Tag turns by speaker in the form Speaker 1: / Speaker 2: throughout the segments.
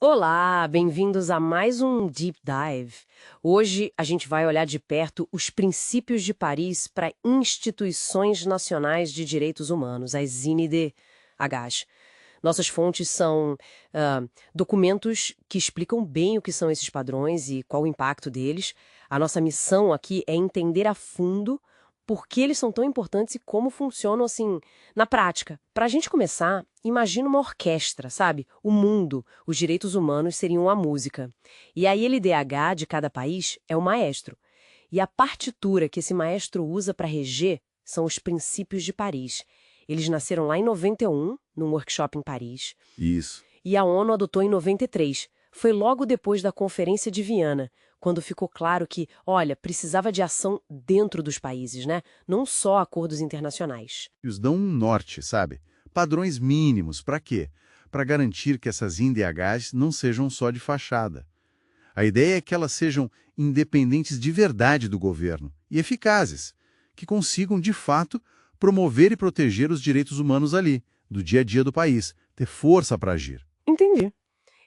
Speaker 1: Olá, bem-vindos a mais um Deep Dive. Hoje a gente vai olhar de perto os princípios de Paris para instituições nacionais de direitos humanos, as INDH. Nossas fontes são ah, documentos que explicam bem o que são esses padrões e qual o impacto deles. A nossa missão aqui é entender a fundo por que eles são tão importantes e como funcionam assim na prática. Para a gente começar, imagina uma orquestra, sabe? O mundo, os direitos humanos seriam a música. E a ILDH de cada país é o maestro. E a partitura que esse maestro usa para reger são os princípios de Paris. Eles nasceram lá em 91, num workshop em Paris,
Speaker 2: Isso.
Speaker 1: e a ONU adotou em 93. Foi logo depois da Conferência de Viana, quando ficou claro que, olha, precisava de ação dentro dos países, né? Não só acordos internacionais.
Speaker 2: E os dão um norte, sabe? Padrões mínimos. Para quê? Para garantir que essas INDHs não sejam só de fachada. A ideia é que elas sejam independentes de verdade do governo e eficazes, que consigam, de fato, promover e proteger os direitos humanos ali, do dia a dia do país, ter força para agir.
Speaker 1: Entendi.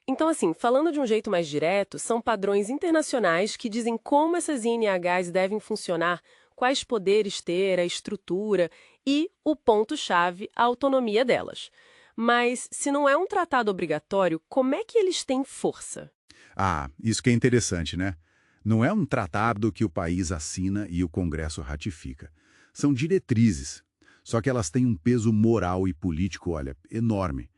Speaker 1: Então, assim, falando de um jeito mais direto, são padrões internacionais que dizem como essas INHs devem funcionar, quais poderes ter, a estrutura e, o ponto-chave, a autonomia delas. Mas, se não é um tratado obrigatório, como é que eles têm força?
Speaker 2: Ah, isso que é interessante, né? Não é um tratado que o país assina e o Congresso ratifica. São diretrizes. Só que elas têm um peso moral e político, olha, enorme.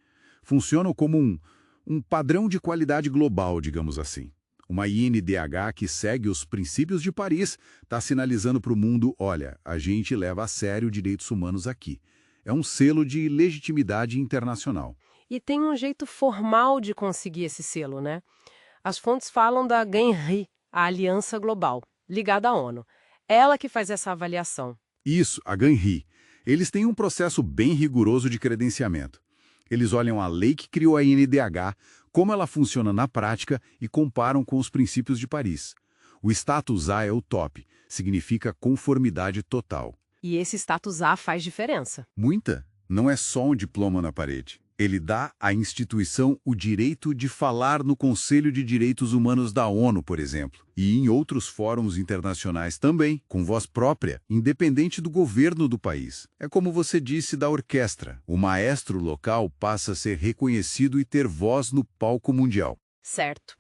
Speaker 2: Funcionam como um padrão de qualidade global, digamos assim. Uma INDH que segue os princípios de Paris está sinalizando para o mundo, olha, a gente leva a sério direitos humanos aqui. É um selo de legitimidade internacional.
Speaker 1: E tem um jeito formal de conseguir esse selo, né? As fontes falam da GANHRI, a Aliança Global, ligada à ONU. Ela que faz essa avaliação.
Speaker 2: Isso, a GANHRI. Eles têm um processo bem rigoroso de credenciamento. Eles olham a lei que criou a INDH, como ela funciona na prática e comparam com os princípios de Paris. O status A é o top, significa conformidade total.
Speaker 1: E esse status A faz diferença.
Speaker 2: Muita não é só um diploma na parede. Ele dá à instituição o direito de falar no Conselho de Direitos Humanos da ONU, por exemplo, e em outros fóruns internacionais também, com voz própria, independente do governo do país. É como você disse da orquestra. O maestro local passa a ser reconhecido e ter voz no palco mundial.
Speaker 1: Certo.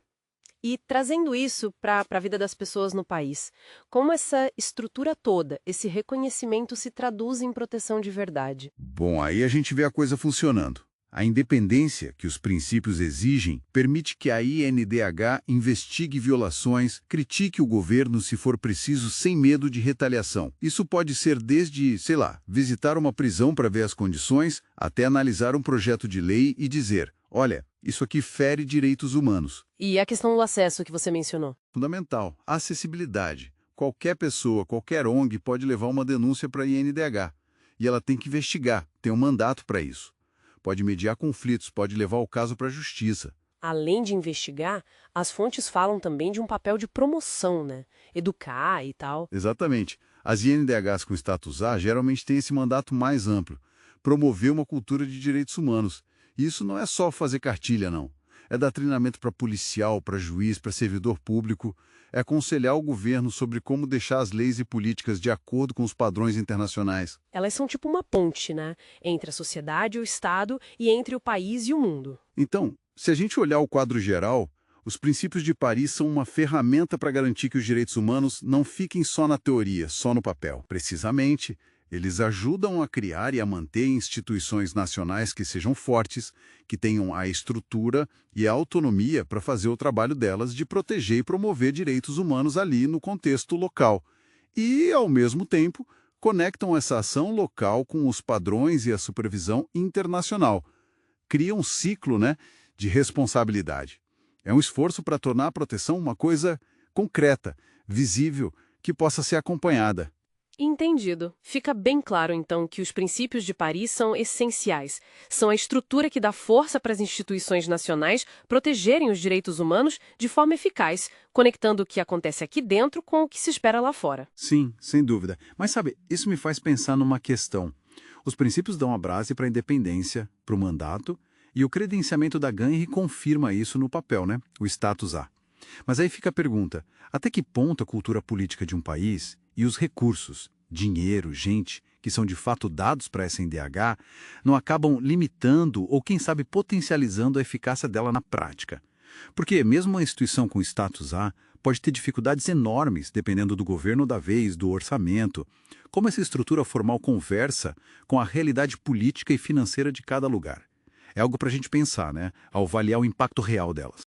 Speaker 1: E trazendo isso para a vida das pessoas no país, como essa estrutura toda, esse reconhecimento se traduz em proteção de verdade?
Speaker 2: Bom, aí a gente vê a coisa funcionando. A independência que os princípios exigem permite que a INDH investigue violações, critique o governo se for preciso sem medo de retaliação. Isso pode ser desde, sei lá, visitar uma prisão para ver as condições, até analisar um projeto de lei e dizer, olha, isso aqui fere direitos humanos.
Speaker 1: E a questão do acesso que você mencionou?
Speaker 2: Fundamental, a acessibilidade. Qualquer pessoa, qualquer ONG pode levar uma denúncia para a INDH. E ela tem que investigar, tem um mandato para isso. Pode mediar conflitos, pode levar o caso para a justiça.
Speaker 1: Além de investigar, as fontes falam também de um papel de promoção, né? Educar e tal.
Speaker 2: Exatamente. As INDHs com status A geralmente têm esse mandato mais amplo, promover uma cultura de direitos humanos. E isso não é só fazer cartilha, não. É dar treinamento para policial, para juiz, para servidor público. É aconselhar o governo sobre como deixar as leis e políticas de acordo com os padrões internacionais.
Speaker 1: Elas são tipo uma ponte, né? Entre a sociedade e o Estado e entre o país e o mundo.
Speaker 2: Então, se a gente olhar o quadro geral, os princípios de Paris são uma ferramenta para garantir que os direitos humanos não fiquem só na teoria, só no papel. Precisamente, eles ajudam a criar e a manter instituições nacionais que sejam fortes, que tenham a estrutura e a autonomia para fazer o trabalho delas de proteger e promover direitos humanos ali no contexto local. E, ao mesmo tempo, conectam essa ação local com os padrões e a supervisão internacional. Cria um ciclo, né, de responsabilidade. É um esforço para tornar a proteção uma coisa concreta, visível, que possa ser acompanhada.
Speaker 1: Entendido. Fica bem claro, então, que os princípios de Paris são essenciais. São a estrutura que dá força para as instituições nacionais protegerem os direitos humanos de forma eficaz, conectando o que acontece aqui dentro com o que se espera lá fora.
Speaker 2: Sim, sem dúvida. Mas sabe, isso me faz pensar numa questão. Os princípios dão a base para a independência, para o mandato, E o credenciamento da GANHRI confirma isso no papel, né? O status A. Mas aí fica a pergunta, até que ponto a cultura política de um país e os recursos, dinheiro, gente, que são de fato dados para essa NDH, não acabam limitando ou, quem sabe, potencializando a eficácia dela na prática? Porque mesmo uma instituição com status A pode ter dificuldades enormes, dependendo do governo da vez, do orçamento. Como essa estrutura formal conversa com a realidade política e financeira de cada lugar? É algo para a gente pensar, né? Ao avaliar o impacto real delas.